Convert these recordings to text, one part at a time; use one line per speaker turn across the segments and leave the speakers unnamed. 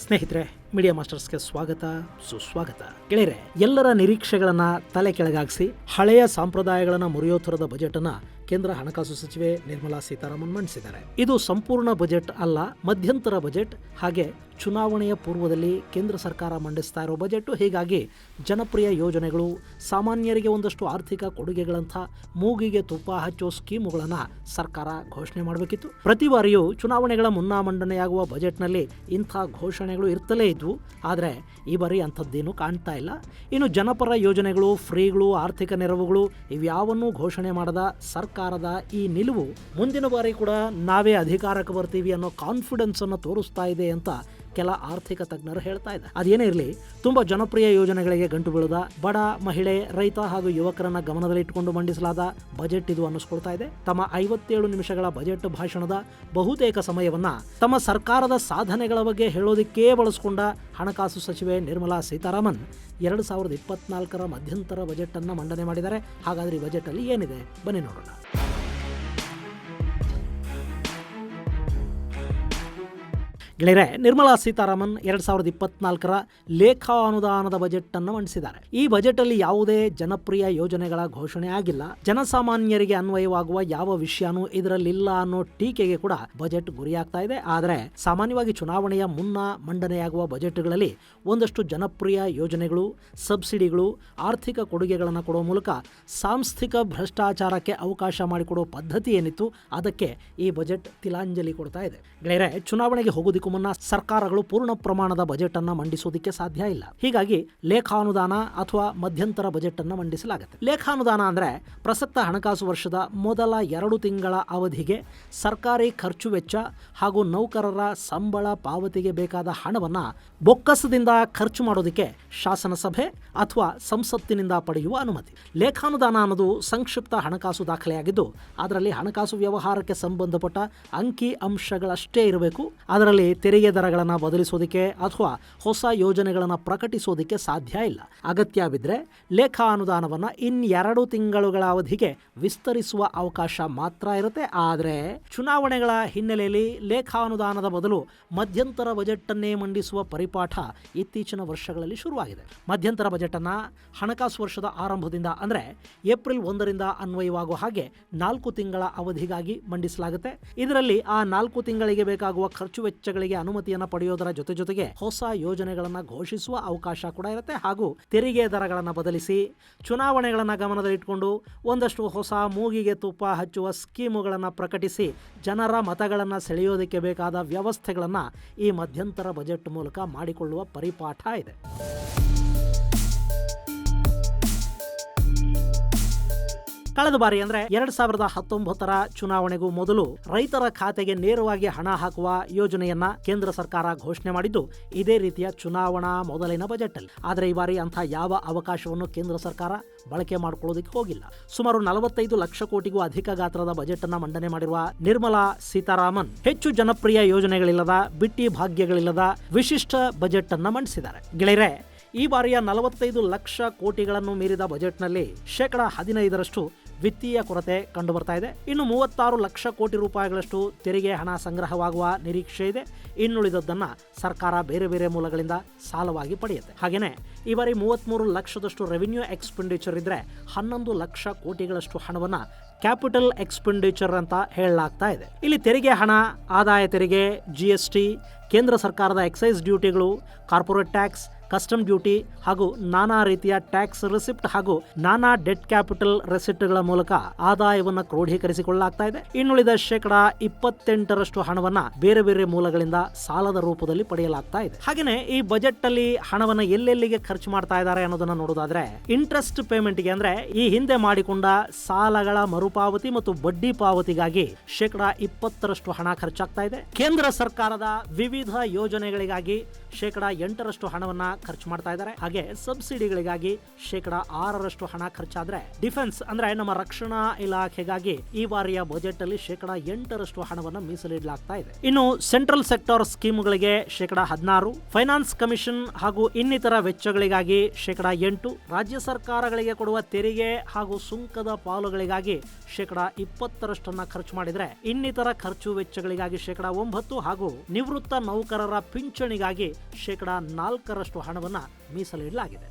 ಸ್ನೇಹಿತರೆ, ಮೀಡಿಯಾ ಮಾಸ್ಟರ್ಸ್ಗೆ ಸ್ವಾಗತ, ಸುಸ್ವಾಗತ. ಗೆಳೆಯರೆ, ಎಲ್ಲರ ನಿರೀಕ್ಷೆಗಳನ್ನ ತಲೆ ಕೆಳಗಾಗಿಸಿ ಹಳೆಯ ಸಂಪ್ರದಾಯಗಳನ್ನ ಮುರಿಯೋ ಥರದ ಬಜೆಟ್ ಅನ್ನ ಕೇಂದ್ರ ಹಣಕಾಸು ಸಚಿವೆ ನಿರ್ಮಲಾ ಸೀತಾರಾಮನ್ ಮಂಡಿಸಿದ್ದಾರೆ. ಇದು ಸಂಪೂರ್ಣ ಬಜೆಟ್ ಅಲ್ಲ, ಮಧ್ಯಂತರ ಬಜೆಟ್. ಹಾಗೆ ಚುನಾವಣೆಯ ಪೂರ್ವದಲ್ಲಿ ಕೇಂದ್ರ ಸರ್ಕಾರ ಮಂಡಿಸ್ತಾ ಇರೋ ಬಜೆಟ್. ಹೀಗಾಗಿ ಜನಪ್ರಿಯ ಯೋಜನೆಗಳು, ಸಾಮಾನ್ಯರಿಗೆ ಒಂದಷ್ಟು ಆರ್ಥಿಕ ಕೊಡುಗೆಗಳಂಥ ಮೂಗಿಗೆ ತುಪ್ಪ ಹಚ್ಚೋ ಸ್ಕೀಮುಗಳನ್ನು ಸರ್ಕಾರ ಘೋಷಣೆ ಮಾಡಬೇಕಿತ್ತು. ಪ್ರತಿ ಬಾರಿಯೂ ಚುನಾವಣೆಗಳ ಮುನ್ನ ಮಂಡನೆಯಾಗುವ ಬಜೆಟ್ನಲ್ಲಿ ಇಂಥ ಘೋಷಣೆಗಳು ಇರ್ತಲೇ ಇದ್ವು. ಆದರೆ ಈ ಬಾರಿ ಅಂಥದ್ದೇನೂ ಕಾಣ್ತಾ ಇಲ್ಲ. ಇನ್ನು ಜನಪರ ಯೋಜನೆಗಳು, ಫ್ರೀಗಳು, ಆರ್ಥಿಕ ನೆರವುಗಳು ಇವ್ಯಾವನ್ನೂ ಘೋಷಣೆ ಮಾಡದ ಸರ್ಕಾರದ ಈ ನಿಲುವು ಮುಂದಿನ ಬಾರಿ ಕೂಡ ನಾವೇ ಅಧಿಕಾರಕ್ಕೆ ಬರ್ತೀವಿ ಅನ್ನೋ ಕಾನ್ಫಿಡೆನ್ಸ್ ಅನ್ನು ತೋರಿಸ್ತಾ ಇದೆ ಅಂತ ಕೆಲ ಆರ್ಥಿಕ ತಜ್ಞರು ಹೇಳ್ತಾ ಇದ್ದಾರೆ. ಅದೇನೇ ಇರಲಿ, ತುಂಬಾ ಜನಪ್ರಿಯ ಯೋಜನೆಗಳಿಗೆ ಗಂಟು ಬೀಳದ ಬಡ, ಮಹಿಳೆ, ರೈತ ಹಾಗೂ ಯುವಕರನ್ನ ಗಮನದಲ್ಲಿಟ್ಟುಕೊಂಡು ಮಂಡಿಸಲಾದ ಬಜೆಟ್ ಇದು ಅನ್ನಿಸ್ಕೊಳ್ತಾ ಇದೆ. ತಮ್ಮ 57 ನಿಮಿಷಗಳ ಬಜೆಟ್ ಭಾಷಣದ ಬಹುತೇಕ ಸಮಯವನ್ನ ತಮ್ಮ ಸರ್ಕಾರದ ಸಾಧನೆಗಳ ಬಗ್ಗೆ ಹೇಳೋದಕ್ಕೇ ಬಳಸಿಕೊಂಡ ಹಣಕಾಸು ಸಚಿವೆ ನಿರ್ಮಲಾ ಸೀತಾರಾಮನ್ 2024ರ ಮಧ್ಯಂತರ ಬಜೆಟ್ ಅನ್ನ ಮಂಡನೆ ಮಾಡಿದ್ದಾರೆ. ಹಾಗಾದ್ರೆ ಈ ಬಜೆಟ್ ಅಲ್ಲಿ ಏನಿದೆ, ಬನ್ನಿ ನೋಡೋಣ. ಗೆಳೆಯರೆ, ನಿರ್ಮಲಾ ಸೀತಾರಾಮನ್ 2024ರ ಲೇಖಾ ಅನುದಾನದ ಬಜೆಟ್ ಅನ್ನು ಮಂಡಿಸಿದ್ದಾರೆ. ಈ ಬಜೆಟ್ ಅಲ್ಲಿ ಯಾವುದೇ ಜನಪ್ರಿಯ ಯೋಜನೆಗಳ ಘೋಷಣೆ ಆಗಿಲ್ಲ. ಜನಸಾಮಾನ್ಯರಿಗೆ ಅನ್ವಯವಾಗುವ ಯಾವ ವಿಷಯನೂ ಇದರಲ್ಲಿಲ್ಲ ಅನ್ನೋ ಟೀಕೆಗೆ ಕೂಡ ಬಜೆಟ್ ಗುರಿಯಾಗ್ತಾ ಇದೆ. ಆದರೆ ಸಾಮಾನ್ಯವಾಗಿ ಚುನಾವಣೆಯ ಮುನ್ನ ಮಂಡನೆಯಾಗುವ ಬಜೆಟ್ಗಳಲ್ಲಿ ಒಂದಷ್ಟು ಜನಪ್ರಿಯ ಯೋಜನೆಗಳು, ಸಬ್ಸಿಡಿಗಳು, ಆರ್ಥಿಕ ಕೊಡುಗೆಗಳನ್ನು ಕೊಡುವ ಮೂಲಕ ಸಾಂಸ್ಥಿಕ ಭ್ರಷ್ಟಾಚಾರಕ್ಕೆ ಅವಕಾಶ ಮಾಡಿಕೊಡುವ ಪದ್ಧತಿ ಏನಿತ್ತು, ಅದಕ್ಕೆ ಈ ಬಜೆಟ್ ತಿಲಾಂಜಲಿ ಕೊಡ್ತಾ ಇದೆ. ಗೆಳೆಯರೆ, ಚುನಾವಣೆಗೆ ಹೋಗೋದಕ್ಕೂ ಮುನ್ನ ಸರ್ಕಾರಗಳು ಪೂರ್ಣ ಪ್ರಮಾಣದ ಬಜೆಟ್ ಅನ್ನ ಮಂಡಿಸೋದಕ್ಕೆ ಸಾಧ್ಯ ಇಲ್ಲ. ಹೀಗಾಗಿ ಲೇಖಾನುದಾನ ಅಥವಾ ಮಧ್ಯಂತರ ಬಜೆಟ್ ಅನ್ನ ಮಂಡಿಸಲಾಗುತ್ತೆ. ಲೇಖಾನುದಾನ ಅಂದ್ರೆ ಪ್ರಸಕ್ತ ಹಣಕಾಸು ವರ್ಷದ ಮೊದಲ 2 ತಿಂಗಳ ಅವಧಿಗೆ ಸರ್ಕಾರಿ ಖರ್ಚು ವೆಚ್ಚ ಹಾಗೂ ನೌಕರರ ಸಂಬಳ ಪಾವತಿಗೆ ಬೇಕಾದ ಹಣವನ್ನ ಬೊಕ್ಕಸದಿಂದ ಖರ್ಚು ಮಾಡೋದಕ್ಕೆ ಶಾಸನಸಭೆ ಅಥವಾ ಸಂಸತ್ತಿನಿಂದ ಪಡೆಯುವ ಅನುಮತಿ. ಲೇಖಾನುದಾನ ಅನ್ನೋದು ಸಂಕ್ಷಿಪ್ತ ಹಣಕಾಸು ದಾಖಲೆಯಾಗಿದ್ದು, ಅದರಲ್ಲಿ ಹಣಕಾಸು ವ್ಯವಹಾರಕ್ಕೆ ಸಂಬಂಧಪಟ್ಟ ಅಂಕಿ ಅಂಶಗಳಷ್ಟೇ ಇರಬೇಕು. ಅದರಲ್ಲಿ ತೆರಿಗೆ ದರಗಳನ್ನು ಬದಲಿಸೋದಕ್ಕೆ ಅಥವಾ ಹೊಸ ಯೋಜನೆಗಳನ್ನು ಪ್ರಕಟಿಸೋದಕ್ಕೆ ಸಾಧ್ಯ ಇಲ್ಲ. ಅಗತ್ಯ ಬಿದ್ದರೆ ಲೇಖಾ ಅನುದಾನವನ್ನು 2 ತಿಂಗಳುಗಳ ಅವಧಿಗೆ ವಿಸ್ತರಿಸುವ ಅವಕಾಶ ಮಾತ್ರ ಇರುತ್ತೆ. ಆದರೆ ಚುನಾವಣೆಗಳ ಹಿನ್ನೆಲೆಯಲ್ಲಿ ಲೇಖಾ ಅನುದಾನದ ಬದಲು ಮಧ್ಯಂತರ ಬಜೆಟ್ ಅನ್ನೇ ಮಂಡಿಸುವ ಪರಿಪಾಠ ಇತ್ತೀಚಿನ ವರ್ಷಗಳಲ್ಲಿ ಶುರುವಾಗಿದೆ. ಮಧ್ಯಂತರ ಬಜೆಟ್ ಅನ್ನ ಹಣಕಾಸು ವರ್ಷದ ಆರಂಭದಿಂದ ಅಂದರೆ ಏಪ್ರಿಲ್ 1ರಿಂದ ಅನ್ವಯವಾಗುವ ಹಾಗೆ 4 ತಿಂಗಳ ಅವಧಿಗಾಗಿ ಮಂಡಿಸಲಾಗುತ್ತೆ. ಇದರಲ್ಲಿ ಆ 4 ತಿಂಗಳಿಗೆ ಬೇಕಾಗುವ ಖರ್ಚು ವೆಚ್ಚಗಳಿಗೆ ಅನುಮತಿಯನ್ನು ಪಡೆಯೋದರ ಜೊತೆಗೆ ಹೊಸ ಯೋಜನೆಗಳನ್ನು ಘೋಷಿಸುವ ಅವಕಾಶ ಕೂಡ ಇರುತ್ತೆ. ಹಾಗೂ ತೆರಿಗೆ ದರಗಳನ್ನು ಬದಲಿಸಿ ಚುನಾವಣೆಗಳನ್ನು ಗಮನದಲ್ಲಿಟ್ಟುಕೊಂಡು ಒಂದಷ್ಟು ಹೊಸ ಮೂಗಿಗೆ ತುಪ್ಪ ಹಚ್ಚುವ ಸ್ಕೀಮುಗಳನ್ನು ಪ್ರಕಟಿಸಿ ಜನರ ಮತಗಳನ್ನು ಸೆಳೆಯೋದಕ್ಕೆ ಬೇಕಾದ ವ್ಯವಸ್ಥೆಗಳನ್ನು ಈ ಮಧ್ಯಂತರ ಬಜೆಟ್ ಮೂಲಕ ಮಾಡಿಕೊಳ್ಳುವ ಪರಿಪಾಠ ಇದೆ. ಕಳೆದ ಬಾರಿ ಅಂದ್ರೆ 2019ರ ಚುನಾವಣೆಗೂ ಮೊದಲು ರೈತರ ಖಾತೆಗೆ ನೇರವಾಗಿ ಹಣ ಹಾಕುವ ಯೋಜನೆಯನ್ನ ಕೇಂದ್ರ ಸರ್ಕಾರ ಘೋಷಣೆ ಮಾಡಿದ್ದು ಇದೇ ರೀತಿಯ ಚುನಾವಣಾ ಮೊದಲಿನ ಬಜೆಟ್ ಅಲ್ಲಿ. ಆದರೆ ಈ ಬಾರಿ ಅಂತಹ ಯಾವ ಅವಕಾಶವನ್ನು ಕೇಂದ್ರ ಸರ್ಕಾರ ಬಳಕೆ ಮಾಡಿಕೊಳ್ಳೋದಕ್ಕೆ ಹೋಗಿಲ್ಲ. ಸುಮಾರು 45 ಲಕ್ಷ ಕೋಟಿಗೂ ಅಧಿಕ ಗಾತ್ರದ ಬಜೆಟ್ ಅನ್ನ ಮಂಡನೆ ಮಾಡಿರುವ ನಿರ್ಮಲಾ ಸೀತಾರಾಮನ್ ಹೆಚ್ಚು ಜನಪ್ರಿಯ ಯೋಜನೆಗಳಿಲ್ಲದ, ಬಿಟ್ಟಿ ಭಾಗ್ಯಗಳಿಲ್ಲದ ವಿಶಿಷ್ಟ ಬಜೆಟ್ ಅನ್ನ ಮಂಡಿಸಿದ್ದಾರೆ. ಗೆಳೆಯರೆ, ಈ ಬಾರಿಯ 45 ಲಕ್ಷ ಕೋಟಿಗಳನ್ನು ಮೀರಿದ ಬಜೆಟ್ನಲ್ಲಿ 15% ವಿತ್ತೀಯ ಕೊರತೆ ಕಂಡು ಬರ್ತಾ ಇದೆ. ಇನ್ನು 36 ಲಕ್ಷ ಕೋಟಿ ರೂಪಾಯಿಗಳಷ್ಟು ತೆರಿಗೆ ಹಣ ಸಂಗ್ರಹವಾಗುವ ನಿರೀಕ್ಷೆ ಇದೆ. ಇನ್ನುಳಿದದ್ದನ್ನ ಸರ್ಕಾರ ಬೇರೆ ಬೇರೆ ಮೂಲಗಳಿಂದ ಸಾಲವಾಗಿ ಪಡೆಯುತ್ತೆ. ಹಾಗೇನೆ ಈ ಬಾರಿ 33 ಲಕ್ಷದಷ್ಟು ರೆವಿನ್ಯೂ ಎಕ್ಸ್ಪೆಂಡಿಚರ್ ಇದ್ರೆ 11 ಲಕ್ಷ ಕೋಟಿಗಳಷ್ಟು ಹಣವನ್ನ ಕ್ಯಾಪಿಟಲ್ ಎಕ್ಸ್ಪೆಂಡಿಚರ್ ಅಂತ ಹೇಳಲಾಗ್ತಾ ಇದೆ. ಇಲ್ಲಿ ತೆರಿಗೆ ಹಣ, ಆದಾಯ ತೆರಿಗೆ, GST, ಕೇಂದ್ರ ಸರ್ಕಾರದ ಎಕ್ಸೈಸ್ ಡ್ಯೂಟಿಗಳು, ಕಾರ್ಪೊರೇಟ್ ಟ್ಯಾಕ್ಸ್, ಕಸ್ಟಮ್ ಡ್ಯೂಟಿ ಹಾಗೂ ನಾನಾ ರೀತಿಯ ಟ್ಯಾಕ್ಸ್ ರಿಸಿಪ್ಟ್ ಹಾಗೂ ನಾನಾ ಡೆಟ್ ಕ್ಯಾಪಿಟಲ್ ರೆಸಿಪ್ಟ್ಗಳ ಮೂಲಕ ಆದಾಯವನ್ನು ಕ್ರೋಢೀಕರಿಸಿಕೊಳ್ಳಲಾಗ್ತಾ ಇದೆ. ಇನ್ನುಳಿದ 28% ಹಣವನ್ನ ಬೇರೆ ಬೇರೆ ಮೂಲಗಳಿಂದ ಸಾಲದ ರೂಪದಲ್ಲಿ ಪಡೆಯಲಾಗ್ತಾ ಇದೆ. ಹಾಗೇನೆ ಈ ಬಜೆಟ್ ಅಲ್ಲಿ ಹಣವನ್ನ ಎಲ್ಲೆಲ್ಲಿಗೆ ಖರ್ಚು ಮಾಡ್ತಾ ಇದ್ದಾರೆ ಅನ್ನೋದನ್ನ ನೋಡೋದಾದ್ರೆ, ಇಂಟ್ರೆಸ್ಟ್ ಪೇಮೆಂಟ್ಗೆ ಅಂದ್ರೆ ಈ ಹಿಂದೆ ಮಾಡಿಕೊಂಡ ಸಾಲಗಳ ಮರುಪಾವತಿ ಮತ್ತು ಬಡ್ಡಿ ಪಾವತಿಗಾಗಿ 20% ಹಣ ಖರ್ಚಾಗ್ತಾ ಇದೆ. ಕೇಂದ್ರ ಸರ್ಕಾರದ ವಿವಿಧ ಯೋಜನೆಗಳಿಗಾಗಿ 8% ಹಣವನ್ನ ಖರ್ಚು ಮಾಡ್ತಾ ಇದ್ದಾರೆ. ಹಾಗೆ ಸಬ್ಸಿಡಿಗಳಿಗಾಗಿ 6% ಹಣ ಖರ್ಚಾದ್ರೆ ಡಿಫೆನ್ಸ್ ಅಂದ್ರೆ ನಮ್ಮ ರಕ್ಷಣಾ ಇಲಾಖೆಗಾಗಿ ಈ ಬಾರಿಯ ಬಜೆಟ್ ಅಲ್ಲಿ 8% ಹಣವನ್ನು ಮೀಸಲಿಡಲಾಗ್ತಾ ಇದೆ. ಇನ್ನು ಸೆಂಟ್ರಲ್ ಸೆಕ್ಟರ್ ಸ್ಕೀಮ್ಗಳಿಗೆ 16%, ಫೈನಾನ್ಸ್ ಕಮಿಷನ್ ಹಾಗೂ ಇನ್ನಿತರ ವೆಚ್ಚಗಳಿಗಾಗಿ 8%, ರಾಜ್ಯ ಸರ್ಕಾರಗಳಿಗೆ ಕೊಡುವ ತೆರಿಗೆ ಹಾಗೂ ಸುಂಕದ ಪಾಲುಗಳಿಗಾಗಿ 20% ಖರ್ಚು ಮಾಡಿದ್ರೆ ಇನ್ನಿತರ ಖರ್ಚು ವೆಚ್ಚಗಳಿಗಾಗಿ 9% ಹಾಗೂ ನಿವೃತ್ತ ನೌಕರರ ಪಿಂಚಣಿಗಾಗಿ 4% ಹಣವನ್ನು ಮೀಸಲಿಡಲಾಗಿದೆ.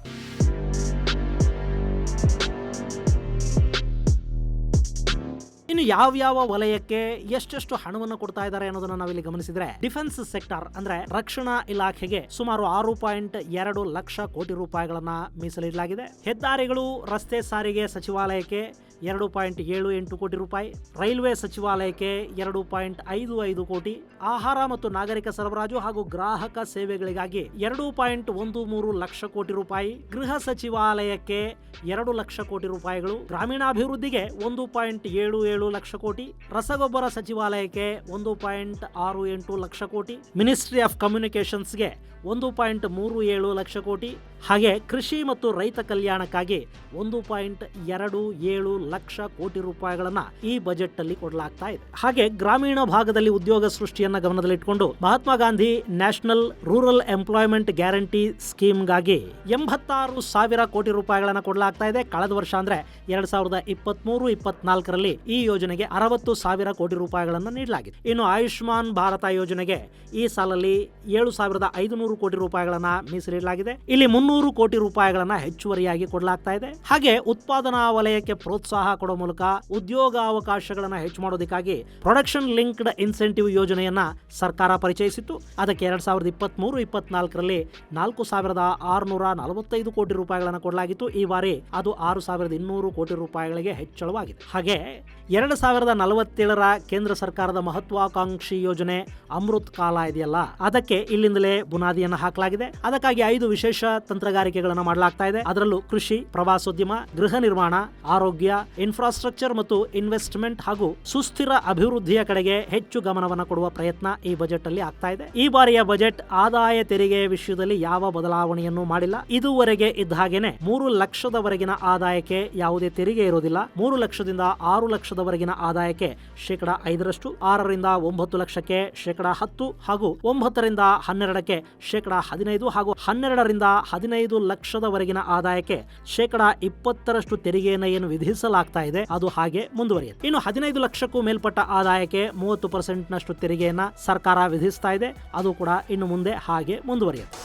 ಇನ್ನು ಯಾವ್ಯಾವ ವಲಯಕ್ಕೆ ಎಷ್ಟೆಷ್ಟು ಹಣವನ್ನು ಕೊಡ್ತಾ ಇದ್ದಾರೆ ಅನ್ನೋದನ್ನ ನಾವಿಲ್ಲಿ ಗಮನಿಸಿದ್ರೆ, ಡಿಫೆನ್ಸ್ ಸೆಕ್ಟರ್ ಅಂದ್ರೆ ರಕ್ಷಣಾ ಇಲಾಖೆಗೆ ಸುಮಾರು 6.2 ಲಕ್ಷ ಕೋಟಿ ರೂಪಾಯಿಗಳನ್ನ ಮೀಸಲಿಡಲಾಗಿದೆ. ಹೆದ್ದಾರಿಗಳು ರಸ್ತೆ ಸಾರಿಗೆ ಸಚಿವಾಲಯಕ್ಕೆ 2.78 ಕೋಟಿ ರೂಪಾಯಿ, ರೈಲ್ವೆ ಸಚಿವಾಲಯಕ್ಕೆ 2.55 ಕೋಟಿ, ಆಹಾರ ಮತ್ತು ನಾಗರಿಕ ಸರಬರಾಜು ಹಾಗೂ ಗ್ರಾಹಕ ಸೇವೆಗಳಿಗಾಗಿ 2.13 ಲಕ್ಷ ಕೋಟಿ ರೂಪಾಯಿ, ಗೃಹ ಸಚಿವಾಲಯಕ್ಕೆ 2 ಲಕ್ಷ ಕೋಟಿ ರೂಪಾಯಿಗಳು, ಗ್ರಾಮೀಣಾಭಿವೃದ್ಧಿಗೆ 1.77 ಲಕ್ಷ ಕೋಟಿ, ರಸಗೊಬ್ಬರ ಸಚಿವಾಲಯಕ್ಕೆ 1.68 ಲಕ್ಷ ಕೋಟಿ, ಮಿನಿಸ್ಟ್ರಿ ಆಫ್ ಕಮ್ಯುನಿಕೇಶನ್ಸ್ಗೆ 1.37 ಲಕ್ಷ ಕೋಟಿ, ಹಾಗೆ ಕೃಷಿ ಮತ್ತು ರೈತ ಕಲ್ಯಾಣಕ್ಕಾಗಿ 1.27 ಲಕ್ಷ ಕೋಟಿ ರೂಪಾಯಿಗಳನ್ನ ಈ ಬಜೆಟ್ ಅಲ್ಲಿ ಕೊಡಲಾಗ್ತಾ ಇದೆ. ಹಾಗೆ ಗ್ರಾಮೀಣ ಭಾಗದಲ್ಲಿ ಉದ್ಯೋಗ ಸೃಷ್ಟಿಯನ್ನ ಗಮನದಲ್ಲಿಟ್ಟುಕೊಂಡು Mahatma Gandhi national rural employment guarantee ಸ್ಕೀಮ್ಗಾಗಿ 86,000 ಕೋಟಿ ರೂಪಾಯಿಗಳನ್ನ ಕೊಡಲಾಗ್ತಾ ಇದೆ. ಕಳೆದ ವರ್ಷ ಅಂದ್ರೆ 2023-24ರಲ್ಲಿ ಈ ಯೋಜನೆಗೆ 60,000 ಕೋಟಿ ರೂಪಾಯಿಗಳನ್ನ ನೀಡಲಾಗಿದೆ. ಇನ್ನು ಆಯುಷ್ಮಾನ್ ಭಾರತ ಯೋಜನೆಗೆ ಈ ಸಾಲಲ್ಲಿ 7,500 ಕೋಟಿ ರೂಪಾಯಿಗಳನ್ನ ಮೀಸಲಿಡಲಾಗಿದೆ. ಇಲ್ಲಿ 300 ಕೋಟಿ ರೂಪಾಯಿಗಳನ್ನ ಹೆಚ್ಚುವರಿಯಾಗಿ ಕೊಡಲಾಗ್ತಾ ಇದೆ. ಹಾಗೆ ಉತ್ಪಾದನಾ ವಲಯಕ್ಕೆ ಪ್ರೋತ್ಸಾಹ ಕೊಡುವ ಮೂಲಕ ಉದ್ಯೋಗಾವಕಾಶಗಳನ್ನ ಹೆಚ್ಚು ಮಾಡೋದಕ್ಕಾಗಿ ಪ್ರೊಡಕ್ಷನ್ ಲಿಂಕ್ಡ್ ಇನ್ಸೆಂಟಿವ್ ಯೋಜನೆಯನ್ನ ಸರ್ಕಾರ ಪರಿಚಯಿಸಿತ್ತು. ಅದಕ್ಕೆ 2023-24ರಲ್ಲಿ 4,645 ಕೋಟಿ ರೂಪಾಯಿಗಳನ್ನ ಕೊಡಲಾಗಿತ್ತು. ಈ ಬಾರಿ ಅದು 6,200 ಕೋಟಿ ರೂಪಾಯಿಗಳಿಗೆ ಹೆಚ್ಚಳವಾಗಿದೆ. ಹಾಗೆ 2047ರ ಕೇಂದ್ರ ಸರ್ಕಾರದ ಮಹತ್ವಾಕಾಂಕ್ಷಿ ಯೋಜನೆ ಅಮೃತ್ ಕಾಲ ಇದೆಯಲ್ಲ, ಅದಕ್ಕೆ ಇಲ್ಲಿಂದಲೇ ಬುನಾದಿಯನ್ನು ಹಾಕಲಾಗಿದೆ. ಅದಕ್ಕಾಗಿ 5 ವಿಶೇಷ ತಂತ್ರಗಾರಿಕೆಗಳನ್ನು ಮಾಡಲಾಗ್ತಾ ಇದೆ. ಅದರಲ್ಲೂ ಕೃಷಿ, ಪ್ರವಾಸೋದ್ಯಮ, ಗೃಹ ನಿರ್ಮಾಣ, ಆರೋಗ್ಯ, ಇನ್ಫ್ರಾಸ್ಟ್ರಕ್ಚರ್ ಮತ್ತು ಇನ್ವೆಸ್ಟ್ಮೆಂಟ್ ಹಾಗೂ ಸುಸ್ಥಿರ ಅಭಿವೃದ್ಧಿಯ ಕಡೆಗೆ ಹೆಚ್ಚು ಗಮನವನ್ನು ಕೊಡುವ ಪ್ರಯತ್ನ ಈ ಬಜೆಟ್ ಅಲ್ಲಿ ಆಗ್ತಾ ಇದೆ. ಈ ಬಾರಿಯ ಬಜೆಟ್ ಆದಾಯ ತೆರಿಗೆ ವಿಷಯದಲ್ಲಿ ಯಾವ ಬದಲಾವಣೆಯನ್ನು ಮಾಡಿಲ್ಲ. ಇದುವರೆಗೆ ಇದ್ದ ಹಾಗೇನೆ 3 ಲಕ್ಷದವರೆಗಿನ ಆದಾಯಕ್ಕೆ ಯಾವುದೇ ತೆರಿಗೆ ಇರೋದಿಲ್ಲ. 3 ಲಕ್ಷದಿಂದ 6 ಲಕ್ಷದವರೆಗಿನ ಆದಾಯಕ್ಕೆ 5%, 6ರಿಂದ 9 ಲಕ್ಷಕ್ಕೆ 10% ಹಾಗೂ 9ರಿಂದ 12ಕ್ಕೆ 15% ಹಾಗೂ 12ರಿಂದ 15 ಲಕ್ಷದವರೆಗಿನ ಆದಾಯಕ್ಕೆ 20% ತೆರಿಗೆಯನ್ನು ಏನು ವಿಧಿಸಲಾಗ್ತಾ ಇದೆ ಅದು ಹಾಗೆ ಮುಂದುವರಿಯುತ್ತೆ. ಇನ್ನು 15 ಲಕ್ಷಕ್ಕೂ ಮೇಲ್ಪಟ್ಟ ಆದಾಯಕ್ಕೆ 30% ನಷ್ಟು ತೆರಿಗೆಯನ್ನ ಸರ್ಕಾರ ವಿಧಿಸ್ತಾ ಇದೆ. ಅದು ಕೂಡ ಇನ್ನು ಮುಂದೆ ಹಾಗೆ ಮುಂದುವರಿಯುತ್ತೆ.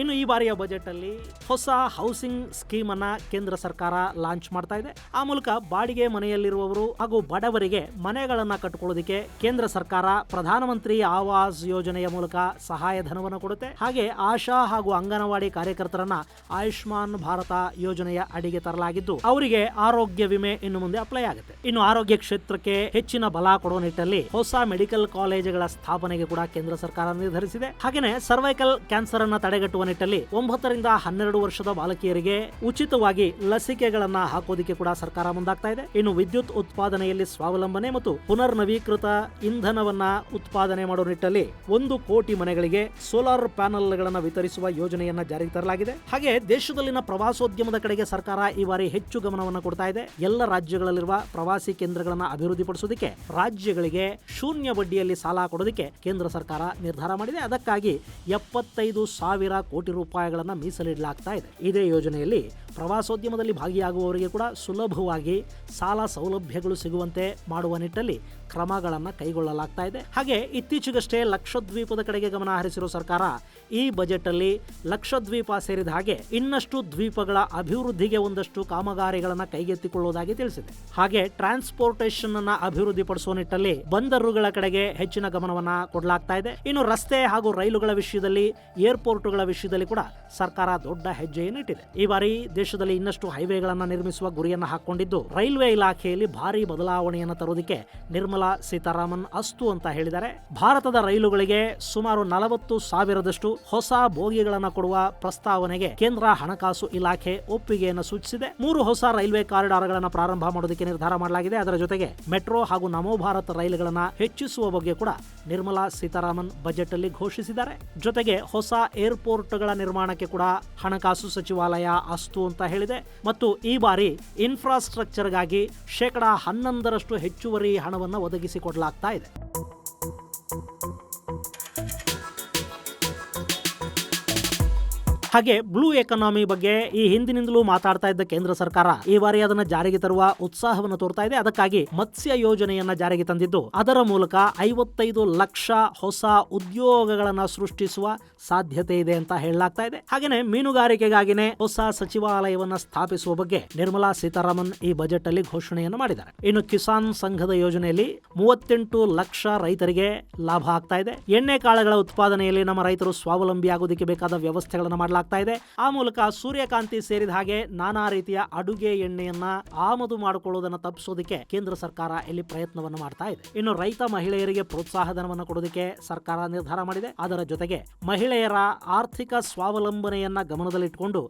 ಇನ್ನು ಈ ಬಾರಿಯ ಬಜೆಟ್ ಅಲ್ಲಿ ಹೊಸ ಹೌಸಿಂಗ್ ಸ್ಕೀಮ್ ಅನ್ನ ಕೇಂದ್ರ ಸರ್ಕಾರ ಲಾಂಚ್ ಮಾಡ್ತಾ ಇದೆ. ಆ ಮೂಲಕ ಬಾಡಿಗೆ ಮನೆಯಲ್ಲಿರುವವರು ಹಾಗೂ ಬಡವರಿಗೆ ಮನೆಗಳನ್ನ ಕಟ್ಟಿಕೊಳ್ಳೋದಕ್ಕೆ ಕೇಂದ್ರ ಸರ್ಕಾರ ಪ್ರಧಾನಮಂತ್ರಿ ಆವಾಸ್ ಯೋಜನೆಯ ಮೂಲಕ ಸಹಾಯಧನವನ್ನು ಕೊಡುತ್ತೆ. ಹಾಗೆ ಆಶಾ ಹಾಗೂ ಅಂಗನವಾಡಿ ಕಾರ್ಯಕರ್ತರನ್ನ ಆಯುಷ್ಮಾನ್ ಭಾರತ ಯೋಜನೆಯ ಅಡಿಗೆ ತರಲಾಗಿದ್ದು ಅವರಿಗೆ ಆರೋಗ್ಯ ವಿಮೆ ಇನ್ನು ಮುಂದೆ ಅಪ್ಲೈ ಆಗುತ್ತೆ. ಇನ್ನು ಆರೋಗ್ಯ ಕ್ಷೇತ್ರಕ್ಕೆ ಹೆಚ್ಚಿನ ಬಲ ಕೊಡುವ ನಿಟ್ಟಿನಲ್ಲಿ ಹೊಸ ಮೆಡಿಕಲ್ ಕಾಲೇಜುಗಳ ಸ್ಥಾಪನೆಗೆ ಕೂಡ ಕೇಂದ್ರ ಸರ್ಕಾರ ನಿರ್ಧರಿಸಿದೆ. ಹಾಗೆಯೇ ಸರ್ವೈಕಲ್ ಕ್ಯಾನ್ಸರ್ ಅನ್ನ ತಡೆಗಟ್ಟುವ ನಿಟ್ಟಿನಲ್ಲಿ 9ರಿಂದ 12 ವರ್ಷದ ಬಾಲಕಿಯರಿಗೆ ಉಚಿತವಾಗಿ ಲಸಿಕೆಗಳನ್ನ ಹಾಕೋದಕ್ಕೆ ಕೂಡ ಸರ್ಕಾರ ಮುಂದಾಗ್ತಾ ಇದೆ. ಇನ್ನು ವಿದ್ಯುತ್ ಉತ್ಪಾದನೆಯಲ್ಲಿ ಸ್ವಾವಲಂಬನೆ ಮತ್ತು ಪುನರ್ನವೀಕೃತ ಇಂಧನವನ್ನ ಉತ್ಪಾದನೆ ಮಾಡುವ ನಿಟ್ಟಿನಲ್ಲಿ 1 ಕೋಟಿ ಮನೆಗಳಿಗೆ ಸೋಲಾರ್ ಪ್ಯಾನೆಲ್ಗಳನ್ನು ವಿತರಿಸುವ ಯೋಜನೆಯನ್ನ ಜಾರಿಗೆ ತರಲಾಗಿದೆ. ಹಾಗೆ ದೇಶದಲ್ಲಿನ ಪ್ರವಾಸೋದ್ಯಮದ ಕಡೆಗೆ ಸರ್ಕಾರ ಈ ಬಾರಿ ಹೆಚ್ಚು ಗಮನವನ್ನು ಕೊಡ್ತಾ ಇದೆ. ಎಲ್ಲ ರಾಜ್ಯಗಳಲ್ಲಿರುವ ಪ್ರವಾಸಿ ಕೇಂದ್ರಗಳನ್ನ ಅಭಿವೃದ್ಧಿಪಡಿಸೋದಕ್ಕೆ ರಾಜ್ಯಗಳಿಗೆ ಶೂನ್ಯ ಬಡ್ಡಿಯಲ್ಲಿ ಸಾಲ ಕೊಡೋದಕ್ಕೆ ಕೇಂದ್ರ ಸರ್ಕಾರ ನಿರ್ಧಾರ ಮಾಡಿದೆ. ಅದಕ್ಕಾಗಿ 75,000 ಕೋಟಿ ರೂಪಾಯಿಗಳನ್ನ ಮೀಸಲಿಡಲಾಗ್ತಾ ಇದೆ. ಇದೇ ಯೋಜನೆಯಲ್ಲಿ ಪ್ರವಾಸೋದ್ಯಮದಲ್ಲಿ ಭಾಗಿಯಾಗುವವರಿಗೆ ಕೂಡ ಸುಲಭವಾಗಿ ಸಾಲ ಸೌಲಭ್ಯಗಳು ಸಿಗುವಂತೆ ಮಾಡುವ ನಿಟ್ಟಿನಲ್ಲಿ ಕ್ರಮಗಳನ್ನು ಕೈಗೊಳ್ಳಲಾಗ್ತಾ ಇದೆ. ಹಾಗೆ ಇತ್ತೀಚೆಗಷ್ಟೇ ಲಕ್ಷದ್ವೀಪದ ಕಡೆಗೆ ಗಮನ ಹರಿಸಿರುವ ಸರ್ಕಾರ ಈ ಬಜೆಟ್ ಅಲ್ಲಿ ಲಕ್ಷದ್ವೀಪ ಸೇರಿದ ಹಾಗೆ ಇನ್ನಷ್ಟು ದ್ವೀಪಗಳ ಅಭಿವೃದ್ಧಿಗೆ ಒಂದಷ್ಟು ಕಾಮಗಾರಿಗಳನ್ನು ಕೈಗೆತ್ತಿಕೊಳ್ಳುವುದಾಗಿ ತಿಳಿಸಿದೆ. ಹಾಗೆ ಟ್ರಾನ್ಸ್ಪೋರ್ಟೇಷನ್ ಅನ್ನ ಅಭಿವೃದ್ಧಿಪಡಿಸುವ ನಿಟ್ಟಿನಲ್ಲಿ ಬಂದರುಗಳ ಕಡೆಗೆ ಹೆಚ್ಚಿನ ಗಮನವನ್ನ ಕೊಡಲಾಗ್ತಾ ಇದೆ. ಇನ್ನು ರಸ್ತೆ ಹಾಗೂ ರೈಲುಗಳ ವಿಷಯದಲ್ಲಿ, ಏರ್ಪೋರ್ಟ್ಗಳ ವಿಷಯದಲ್ಲಿ ಕೂಡ ಸರ್ಕಾರ ದೊಡ್ಡ ಹೆಜ್ಜೆಯನ್ನು ಇಟ್ಟಿದೆ. ಈ ಬಾರಿ ದೇಶದಲ್ಲಿ ಇನ್ನಷ್ಟು ಹೈವೇಗಳನ್ನು ನಿರ್ಮಿಸುವ ಗುರಿಯನ್ನು ಹಾಕೊಂಡಿದ್ದು, ರೈಲ್ವೆ ಇಲಾಖೆಯಲ್ಲಿ ಭಾರಿ ಬದಲಾವಣೆಯನ್ನು ತರುವುದಕ್ಕೆ ನಿರ್ಮಲಾ ಸೀತಾರಾಮನ್ ಅಸ್ತು ಅಂತ ಹೇಳಿದ್ದಾರೆ. ಭಾರತದ ರೈಲುಗಳಿಗೆ ಸುಮಾರು 40,000 ಹೊಸ ಬೋಗಿಗಳನ್ನು ಕೊಡುವ ಪ್ರಸ್ತಾವನೆಗೆ ಕೇಂದ್ರ ಹಣಕಾಸು ಇಲಾಖೆ ಒಪ್ಪಿಗೆಯನ್ನು ಸೂಚಿಸಿದೆ. 3 ಹೊಸ ರೈಲ್ವೆ ಕಾರಿಡಾರ್ಗಳನ್ನು ಪ್ರಾರಂಭ ಮಾಡೋದಕ್ಕೆ ನಿರ್ಧಾರ ಮಾಡಲಾಗಿದೆ. ಅದರ ಜೊತೆಗೆ ಮೆಟ್ರೋ ಹಾಗೂ ನಮೋ ಭಾರತ್ ರೈಲುಗಳನ್ನು ಹೆಚ್ಚಿಸುವ ಬಗ್ಗೆ ಕೂಡ ನಿರ್ಮಲಾ ಸೀತಾರಾಮನ್ ಬಜೆಟ್ ಅಲ್ಲಿ ಘೋಷಿಸಿದ್ದಾರೆ. ಜೊತೆಗೆ ಹೊಸ ಏರ್ಪೋರ್ಟ್ಗಳ ನಿರ್ಮಾಣಕ್ಕೆ ಕೂಡ ಹಣಕಾಸು ಸಚಿವಾಲಯ ಅಸ್ತು ಅಂತ ಹೇಳಿದೆ. ಮತ್ತು ಈ ಬಾರಿ ಇನ್ಫ್ರಾಸ್ಟ್ರಕ್ಚರ್ಗಾಗಿ 11% ಹೆಚ್ಚುವರಿ ಹಣವನ್ನು ಒದಗಿಸಿಕೊಡಲಾಗ್ತಾ ಇದೆ. ಹಾಗೆ ಬ್ಲೂ ಎಕಾನಮಿ ಬಗ್ಗೆ ಈ ಹಿಂದಿನಿಂದಲೂ ಮಾತಾಡ್ತಾ ಇದ್ದ ಕೇಂದ್ರ ಸರ್ಕಾರ ಈ ಬಾರಿ ಅದನ್ನ ಜಾರಿಗೆ ತರುವ ಉತ್ಸಾಹವನ್ನು ತೋರ್ತಾ ಇದೆ. ಅದಕ್ಕಾಗಿ ಮತ್ಸ್ಯ ಯೋಜನೆಯನ್ನ ಜಾರಿಗೆ ತಂದಿದ್ದು, ಅದರ ಮೂಲಕ 55 ಲಕ್ಷ ಹೊಸ ಉದ್ಯೋಗಗಳನ್ನ ಸೃಷ್ಟಿಸುವ ಸಾಧ್ಯತೆ ಇದೆ ಅಂತ ಹೇಳಲಾಗ್ತಾ ಇದೆ. ಹಾಗೇನೆ ಮೀನುಗಾರಿಕೆಗಾಗಿನೇ ಹೊಸ ಸಚಿವಾಲಯವನ್ನ ಸ್ಥಾಪಿಸುವ ಬಗ್ಗೆ ನಿರ್ಮಲಾ ಸೀತಾರಾಮನ್ ಈ ಬಜೆಟ್ ಅಲ್ಲಿ ಘೋಷಣೆಯನ್ನು ಮಾಡಿದ್ದಾರೆ. ಇನ್ನು ಕಿಸಾನ್ ಸಂಘದ ಯೋಜನೆಯಲ್ಲಿ 38 ಲಕ್ಷ ರೈತರಿಗೆ ಲಾಭ ಆಗ್ತಾ ಇದೆ. ಎಣ್ಣೆ ಕಾಳುಗಳ ಉತ್ಪಾದನೆಯಲ್ಲಿ ನಮ್ಮ ರೈತರು ಸ್ವಾವಲಂಬಿ ಆಗೋದಕ್ಕೆ ಬೇಕಾದ ವ್ಯವಸ್ಥೆಗಳನ್ನು ಮಾಡಲಾಗ್ತಾ ಇದೆ. ಆ ಮೂಲಕ ಸೂರ್ಯಕಾಂತಿ ಸೇರಿದ ಹಾಗೆ ನಾನಾ ರೀತಿಯ ಅಡುಗೆ ಎಣ್ಣೆಯನ್ನ ಆಮದು ಮಾಡಿಕೊಳ್ಳುವುದನ್ನು ತಪ್ಪಿಸೋದಕ್ಕೆ ಕೇಂದ್ರ ಸರ್ಕಾರ ಇಲ್ಲಿ ಪ್ರಯತ್ನವನ್ನು ಮಾಡ್ತಾ ಇದೆ. ಇನ್ನು ರೈತ ಮಹಿಳೆಯರಿಗೆ ಪ್ರೋತ್ಸಾಹಧನವನ್ನು ಕೊಡೋದಕ್ಕೆ ಸರ್ಕಾರ ನಿರ್ಧಾರ ಮಾಡಿದೆ. ಅದರ ಜೊತೆಗೆ ಮಹಿಳೆಯರ ಆರ್ಥಿಕ ಸ್ವಾವಲಂಬನೆಯನ್ನ ಗಮನದಲ್ಲಿಟ್ಟುಕೊಂಡು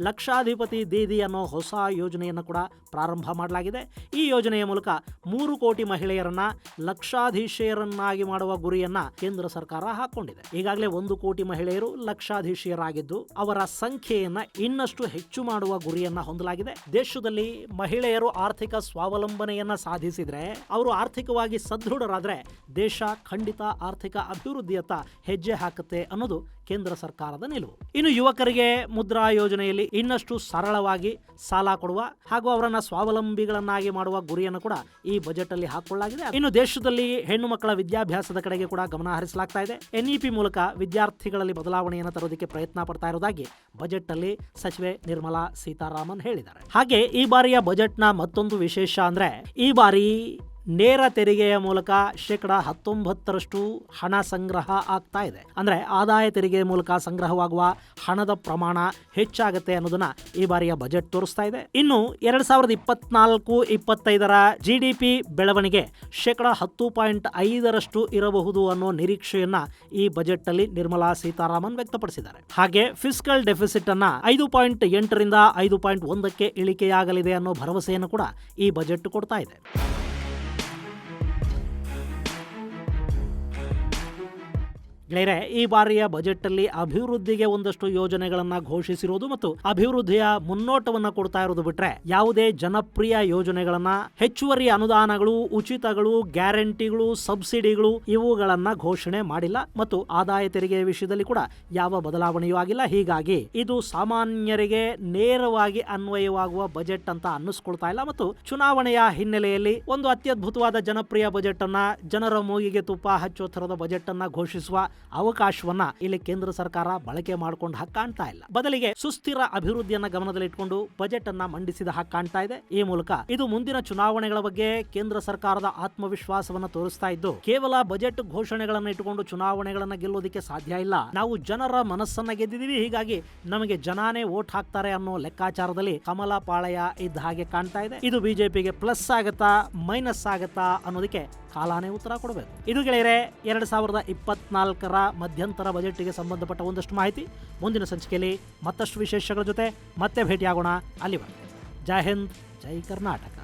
ಲಕ್ಷಾಧಿಪತಿ ದೀದಿ ಅನ್ನೋ ಹೊಸ ಯೋಜನೆಯನ್ನು ಕೂಡ ಪ್ರಾರಂಭ ಮಾಡಲಾಗಿದೆ. ಈ ಯೋಜನೆಯ ಮೂಲಕ 3 ಕೋಟಿ ಮಹಿಳೆಯರನ್ನ ಲಕ್ಷಾಧೀಶರನ್ನಾಗಿ ಮಾಡುವ ಗುರಿಯನ್ನ ಕೇಂದ್ರ ಸರ್ಕಾರ ಹಾಕೊಂಡಿದೆ. ಈಗಾಗಲೇ 1 ಕೋಟಿ ಮಹಿಳೆಯರು ಲಕ್ಷಾಧೀಶರಾಗಿದ್ದು, ಅವರ ಸಂಖ್ಯೆಯನ್ನ ಇನ್ನಷ್ಟು ಹೆಚ್ಚು ಮಾಡುವ ಗುರಿಯನ್ನ ಹೊಂದಲಾಗಿದೆ. ದೇಶದಲ್ಲಿ ಮಹಿಳೆಯರು ಆರ್ಥಿಕ ಸ್ವಾವಲಂಬನೆಯನ್ನ ಸಾಧಿಸಿದ್ರೆ, ಅವರು ಆರ್ಥಿಕವಾಗಿ ಸದೃಢರಾದ್ರೆ ದೇಶ ಖಂಡಿತ ಆರ್ಥಿಕ ಅಭಿವೃದ್ಧಿಯತ್ತ ಹೆಜ್ಜೆ ಹಾಕುತ್ತೆ ಅನ್ನೋದು ಕೇಂದ್ರ ಸರ್ಕಾರದ ನಿಲುವು. ಇನ್ನು ಯುವಕರಿಗೆ ಮುದ್ರಾ ಯೋಜನೆಯಲ್ಲಿ ಇನ್ನಷ್ಟು ಸರಳವಾಗಿ ಸಾಲ ಕೊಡುವ ಹಾಗೂ ಅವರನ್ನ ಸ್ವಾವಲಂಬಿಗಳನ್ನಾಗಿ ಮಾಡುವ ಗುರಿಯನ್ನು ಕೂಡ ಈ ಬಜೆಟ್ ಅಲ್ಲಿ ಹಾಕೊಳ್ಳಲಾಗಿದೆ. ಇನ್ನು ದೇಶದಲ್ಲಿ ಹೆಣ್ಣು ಮಕ್ಕಳ ವಿದ್ಯಾಭ್ಯಾಸದ ಕಡೆಗೆ ಕೂಡ ಗಮನ ಹರಿಸಲಾಗ್ತಾ ಇದೆ. ಎನ್ಇಪಿ ಮೂಲಕ ವಿದ್ಯಾರ್ಥಿಗಳಲ್ಲಿ ಬದಲಾವಣೆಯನ್ನು ತರೋದಕ್ಕೆ ಪ್ರಯತ್ನ ಪಡ್ತಾ ಇರುವುದಾಗಿ ಬಜೆಟ್ ಅಲ್ಲಿ ಸಚಿವೆ ನಿರ್ಮಲಾ ಸೀತಾರಾಮನ್ ಹೇಳಿದ್ದಾರೆ. ಹಾಗೆ ಈ ಬಾರಿಯ ಬಜೆಟ್ನ ಮತ್ತೊಂದು ವಿಶೇಷ ಅಂದ್ರೆ, ಈ ಬಾರಿ ನೇರ ತೆರಿಗೆಯ ಮೂಲಕ 19% ಹಣ ಸಂಗ್ರಹ ಆಗ್ತಾ ಇದೆ. ಅಂದ್ರೆ ಆದಾಯ ತೆರಿಗೆ ಮೂಲಕ ಸಂಗ್ರಹವಾಗುವ ಹಣದ ಪ್ರಮಾಣ ಹೆಚ್ಚಾಗುತ್ತೆ ಅನ್ನೋದನ್ನ ಈ ಬಾರಿಯ ಬಜೆಟ್ ತೋರಿಸ್ತಾ ಇದೆ. ಇನ್ನು 2024-25 GDP ಬೆಳವಣಿಗೆ 10.5% ಇರಬಹುದು ಅನ್ನೋ ನಿರೀಕ್ಷೆಯನ್ನ ಈ ಬಜೆಟ್ ಅಲ್ಲಿ ನಿರ್ಮಲಾ ಸೀತಾರಾಮನ್ ವ್ಯಕ್ತಪಡಿಸಿದ್ದಾರೆ. ಹಾಗೆ ಫಿಸ್ಕಲ್ ಡೆಫಿಸಿಟ್ ಅನ್ನ 5.8ರಿಂದ 5.1ಕ್ಕೆ ಇಳಿಕೆಯಾಗಲಿದೆ ಅನ್ನೋ ಭರವಸೆಯನ್ನು ಕೂಡ ಈ ಬಜೆಟ್ ಕೊಡ್ತಾ ಇದೆ. ಗೆಳೆಯರೆ, ಈ ಬಾರಿಯ ಬಜೆಟ್ ಅಲ್ಲಿ ಅಭಿವೃದ್ಧಿಗೆ ಒಂದಷ್ಟು ಯೋಜನೆಗಳನ್ನ ಘೋಷಿಸಿರುವುದು ಮತ್ತು ಅಭಿವೃದ್ಧಿಯ ಮುನ್ನೋಟವನ್ನ ಕೊಡ್ತಾ ಇರೋದು ಬಿಟ್ರೆ, ಯಾವುದೇ ಜನಪ್ರಿಯ ಯೋಜನೆಗಳನ್ನ, ಹೆಚ್ಚುವರಿ ಅನುದಾನಗಳು, ಉಚಿತಗಳು, ಗ್ಯಾರಂಟಿಗಳು, ಸಬ್ಸಿಡಿಗಳು ಇವುಗಳನ್ನ ಘೋಷಣೆ ಮಾಡಿಲ್ಲ. ಮತ್ತು ಆದಾಯ ತೆರಿಗೆ ವಿಷಯದಲ್ಲಿ ಕೂಡ ಯಾವ ಬದಲಾವಣೆಯೂ ಆಗಿಲ್ಲ. ಹೀಗಾಗಿ ಇದು ಸಾಮಾನ್ಯರಿಗೆ ನೇರವಾಗಿ ಅನ್ವಯವಾಗುವ ಬಜೆಟ್ ಅಂತ ಅನ್ನಿಸ್ಕೊಳ್ತಾ ಇಲ್ಲ. ಮತ್ತು ಚುನಾವಣೆಯ ಹಿನ್ನೆಲೆಯಲ್ಲಿ ಒಂದು ಅತ್ಯದ್ಭುತವಾದ ಜನಪ್ರಿಯ ಬಜೆಟ್ ಅನ್ನ, ಜನರ ಮೂಗಿಗೆ ತುಪ್ಪ ಹಚ್ಚೋ ಥರದ ಬಜೆಟ್ ಅನ್ನ ಘೋಷಿಸುವ ಅವಕಾಶವನ್ನ ಇಲ್ಲಿ ಕೇಂದ್ರ ಸರ್ಕಾರ ಬಳಕೆ ಮಾಡಿಕೊಂಡು ಹಾಗೆ ಕಾಣ್ತಾ ಇಲ್ಲ. ಬದಲಿಗೆ ಸುಸ್ಥಿರ ಅಭಿವೃದ್ಧಿಯನ್ನ ಗಮನದಲ್ಲಿಟ್ಟುಕೊಂಡು ಬಜೆಟ್ ಅನ್ನ ಮಂಡಿಸಿದ ಹಾಗೆ ಕಾಣ್ತಾ ಇದೆ. ಈ ಮೂಲಕ ಇದು ಮುಂದಿನ ಚುನಾವಣೆಗಳ ಬಗ್ಗೆ ಕೇಂದ್ರ ಸರ್ಕಾರದ ಆತ್ಮವಿಶ್ವಾಸವನ್ನ ತೋರಿಸ್ತಾ ಇದ್ದು, ಕೇವಲ ಬಜೆಟ್ ಘೋಷಣೆಗಳನ್ನ ಇಟ್ಟುಕೊಂಡು ಚುನಾವಣೆಗಳನ್ನ ಗೆಲ್ಲೋದಕ್ಕೆ ಸಾಧ್ಯ ಇಲ್ಲ. ನಾವು ಜನರ ಮನಸ್ಸನ್ನ ಗೆದ್ದಿದೀವಿ, ಹೀಗಾಗಿ ನಮಗೆ ಜನಾನೇ ವೋಟ್ ಹಾಕ್ತಾರೆ ಅನ್ನೋ ಲೆಕ್ಕಾಚಾರದಲ್ಲಿ ಕಮಲ ಪಾಳಯ ಇದ್ದ ಹಾಗೆ ಕಾಣ್ತಾ ಇದೆ. ಇದು ಬಿಜೆಪಿಗೆ ಪ್ಲಸ್ ಆಗತ್ತಾ ಮೈನಸ್ ಆಗತ್ತಾ ಅನ್ನೋದಕ್ಕೆ ಕಾಲಾನೇ ಉತ್ತರ ಕೊಡಬೇಕು. ಇದು ಗೆಳೆಯರೆ 2024 ಮಧ್ಯಂತರ ಬಜೆಟ್ಗೆ ಸಂಬಂಧಪಟ್ಟ ಒಂದಷ್ಟು ಮಾಹಿತಿ. ಮುಂದಿನ ಸಂಚಿಕೆಯಲ್ಲಿ ಮತ್ತಷ್ಟು ವಿಶೇಷಗಳ ಜೊತೆ ಮತ್ತೆ ಭೇಟಿಯಾಗೋಣ. ಅಲ್ಲಿವರೆಗೆ ಜೈ ಹಿಂದ್, ಜೈ ಕರ್ನಾಟಕ.